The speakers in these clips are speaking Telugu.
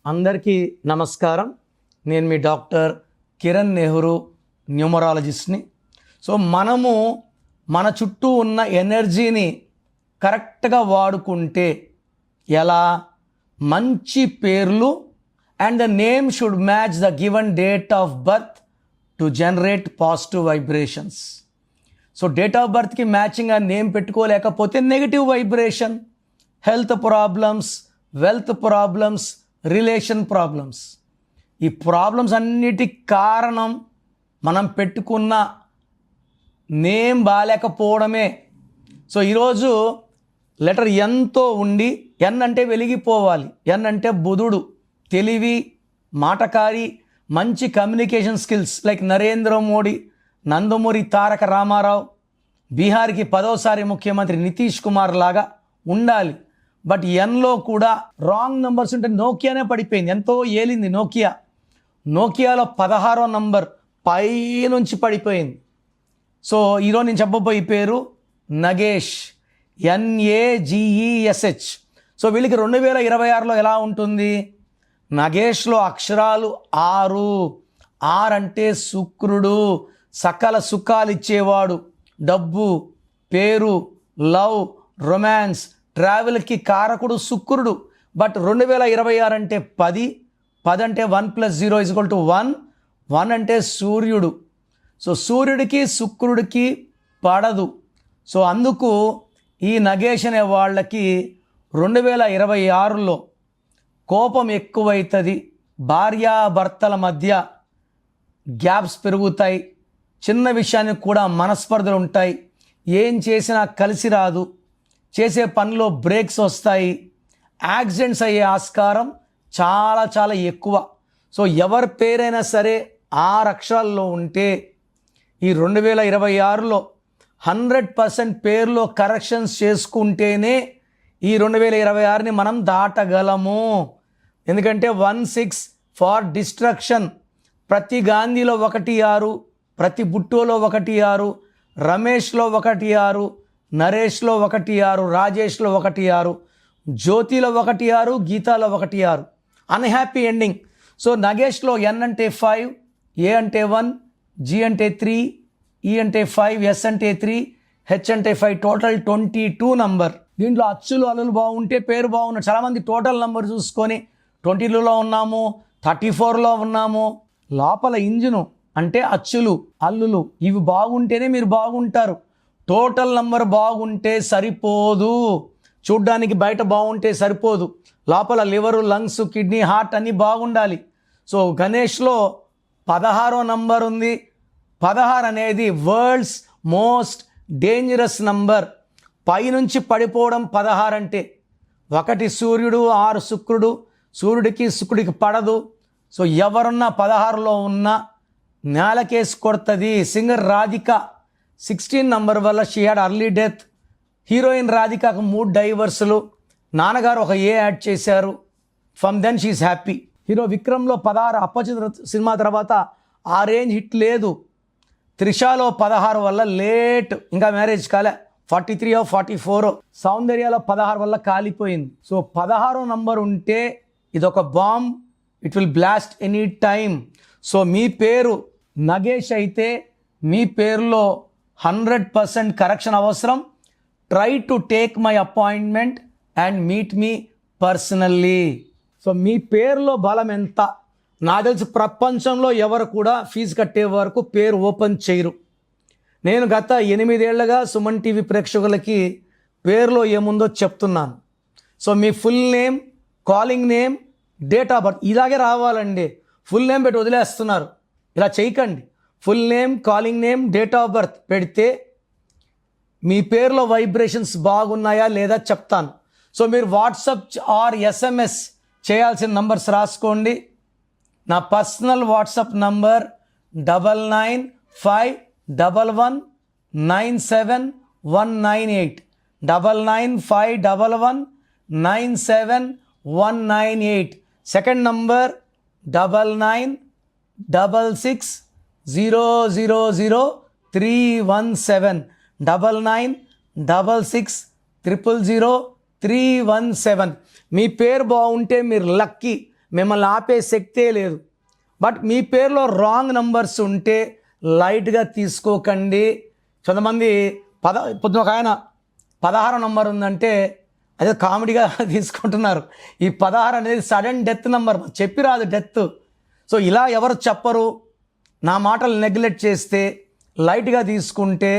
అందరికీ నమస్కారం. నేను మీ డాక్టర్ కిరణ్ నెహ్రూ, న్యూమరాలజిస్ట్ని. సో మనము మన చుట్టూ ఉన్న ఎనర్జీని కరెక్ట్గా వాడుకుంటే ఎలా, మంచి పేర్లు and the name should match the given date of birth to generate positive vibrations. So date of బర్త్కి మ్యాచింగ్ ఆ నేమ్ పెట్టుకోలేకపోతే negative vibration, health problems, wealth problems, relation problems. ఈ ప్రాబ్లమ్స్ అన్నిటికి కారణం మనం పెట్టుకున్న నేమ్ బాగాలేకపోవడమే. సో ఈరోజు లెటర్ ఎన్తో ఉండి, ఎన్ అంటే వెలిగిపోవాలి, ఎన్ అంటే బుధుడు, తెలివి, మాటకారి, మంచి communication skills like Narendra Modi, Nandamuri Taraka Ramarao, బీహార్కి 10వసారి ముఖ్యమంత్రి నితీష్ కుమార్ లాగా ఉండాలి. బట్ ఎన్లో కూడా రాంగ్ నెంబర్స్ ఉంటే నోకియానే పడిపోయింది. ఎంతో ఏలింది నోకియాలో 16వ నంబర్ పై నుంచి పడిపోయింది. సో ఈరోజు నేను చెప్పబోయే పేరు నగేష్, NAGESH. సో వీళ్ళకి 2026లో ఎలా ఉంటుంది? నగేష్లో అక్షరాలు 6. అంటే శుక్రుడు, సకల సుఖాలు ఇచ్చేవాడు, డబ్బు, పేరు, లవ్, రొమాన్స్, ట్రావెల్కి కారకుడు శుక్రుడు. బట్ 2026 అంటే 10 అంటే 1 + 0 = 1. 1 అంటే సూర్యుడు. సో సూర్యుడికి శుక్రుడికి పడదు. సో అందుకు ఈ నగేష్ అనే వాళ్ళకి 2026లో కోపం ఎక్కువైతుంది, భార్యాభర్తల మధ్య గ్యాప్స్ పెరుగుతాయి, చిన్న విషయానికి కూడా మనస్పర్ధలు ఉంటాయి, ఏం చేసినా కలిసి రాదు, చేసే పనిలో బ్రేక్స్ వస్తాయి, యాక్సిడెంట్స్ అయ్యే ఆస్కారం చాలా చాలా ఎక్కువ. సో ఎవరి పేరైనా సరే 6 అక్షరాల్లో ఉంటే ఈ 2026లో 100% పేరులో కరెక్షన్స్ చేసుకుంటేనే ఈ 2026ని మనం దాటగలము. ఎందుకంటే 16 ఫార్ డిస్ట్రక్షన్. ప్రతి గాంధీలో 16, ప్రతి బుట్టోలో 16, రమేష్లో 16, నరేష్లో 16, రాజేష్లో 16, జ్యోతిలో 16, గీతాలో 16. Unhappy ending. సో నగేష్లో N అంటే 5, A అంటే 1, G అంటే 3, E అంటే 5, S అంటే 3, H అంటే 5, టోటల్ 22 నంబర్. దీంట్లో అచ్చులు అల్లులు బాగుంటే పేరు బాగున్నాడు. చాలామంది టోటల్ నంబర్ చూసుకొని 20లో ఉన్నాము, 34లో ఉన్నాము. లోపల ఇంజిను అంటే అచ్చులు అల్లులు ఇవి బాగుంటేనే మీరు బాగుంటారు. టోటల్ నంబర్ బాగుంటే సరిపోదు, చూడ్డానికి బయట బాగుంటే సరిపోదు, లోపల లివరు, లంగ్స్, కిడ్నీ, హార్ట్ అన్నీ బాగుండాలి. సో గణేష్లో 16వ నంబర్ ఉంది. 16 అనేది వరల్డ్స్ మోస్ట్ డేంజరస్ నంబర్. పైనుంచి పడిపోవడం 16 అంటే. 1 సూర్యుడు, 6 శుక్రుడు, సూర్యుడికి శుక్రుడికి పడదు. సో ఎవరున్నా 16లో ఉన్నా నేలకేసి కొడుతుంది. సింగర్ రాధిక 16 నంబర్ వల్ల she had early death. Heroine రాధికకు 3 డైవర్సులు, నాన్నగారు ఒక A యాడ్ చేశారు. From then she's happy. Hero విక్రమ్లో 16, అప్పచిత్ర సినిమా తర్వాత ఆ రేంజ్ హిట్ లేదు. త్రిషాలో 16 వల్ల లేట్, ఇంకా మ్యారేజ్ కాలే, 43 or 44. సౌందర్యాలో 16 వల్ల కాలిపోయింది. సో 16వ నంబర్ ఉంటే ఇదొక bomb, it will blast any time. So మీ పేరు నగేష్ అయితే మీ పేరులో 100% కరెక్షన్ అవసరం. Try to take my appointment and meet me personally. So మీ పేరులో బలం ఎంత? నాకు తెలిసి ప్రపంచంలో ఎవరు కూడా ఫీజు కట్టే వరకు పేరు ఓపెన్ చేయరు. నేను గత 8 ఏళ్లుగా సుమన్ టీవీ ప్రేక్షకులకి పేరులో ఏముందో చెప్తున్నాను. So me full name, calling name, date of birth ఇలాగే రావాలండి. ఫుల్ నేమ్ పెట్టి వదిలేస్తున్నారు, ఇలా చేయకండి. Full name, calling name, date of birth పెడితే మీ పేరులో వైబ్రేషన్స్ బాగున్నాయా లేదా చెప్తాను. సో మీరు వాట్సాప్ ఆర్ SMS చేయాల్సిన నంబర్స్ రాసుకోండి. నా personal WhatsApp number 9951197198, 9951197198. Second number 9966000317, 9966000317. మీ పేరు బాగుంటే మీరు లక్కీ. మిమ్మల్ని ఆపే శక్తే లేదు. బట్ మీ పేరులో రాంగ్ నంబర్స్ ఉంటే లైట్గా తీసుకోకండి. కొంతమంది పొద్దున ఒక ఆయన 16 నంబర్ ఉందంటే అదే కామెడీగా తీసుకుంటున్నారు. ఈ 16 అనేది సడన్ డెత్ నంబర్, చెప్పి రాదు డెత్. సో ఇలా ఎవరు చెప్పరు. నా మాటలు నెగ్లెక్ట్ చేస్తే, లైట్గా తీసుకుంటే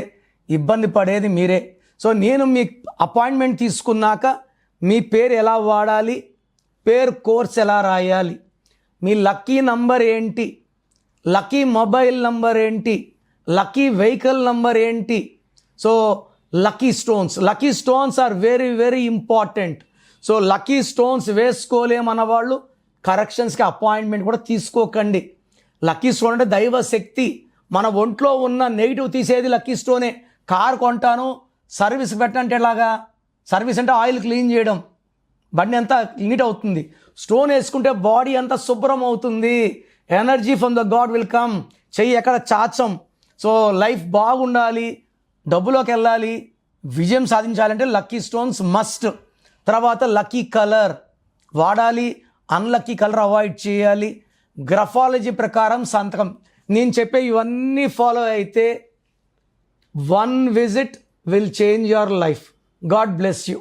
ఇబ్బంది పడేది మీరే. సో నేను మీ అపాయింట్మెంట్ తీసుకున్నాక మీ పేరు ఎలా వాడాలి, పేరు కోర్స్ ఎలా రాయాలి, మీ లక్కీ నంబర్ ఏంటి, లక్కీ మొబైల్ నంబర్ ఏంటి, లక్కీ వెహికల్ నంబర్ ఏంటి. So lucky stones are very very important. So lucky stones వేసుకోలేమన్న వాళ్ళు కరెక్షన్స్కి అపాయింట్మెంట్ కూడా తీసుకోకండి. లక్కీ స్టోన్ అంటే దైవ శక్తి. మన ఒంట్లో ఉన్న నెగిటివ్ తీసేది లక్కీ స్టోనే. కార్ కొంటాను, సర్వీస్ పెట్టంటే ఎలాగా? సర్వీస్ అంటే ఆయిల్ క్లీన్ చేయడం, బండి అంతా నీట్ అవుతుంది. స్టోన్ వేసుకుంటే బాడీ అంతా శుభ్రం అవుతుంది. Energy from the God will come. చెయ్యి ఎక్కడ చాచం. సో లైఫ్ బాగుండాలి, డబ్బులోకి వెళ్ళాలి, విజయం సాధించాలంటే లక్కీ స్టోన్స్ మస్ట్. తర్వాత లక్కీ కలర్ వాడాలి, అన్లక్కీ కలర్ అవాయిడ్ చేయాలి. గ్రఫాలజీ ప్రకారం సంతకం. నేను చెప్పే ఇవన్నీ ఫాలో అయితే 1 visit will change your life. God bless you.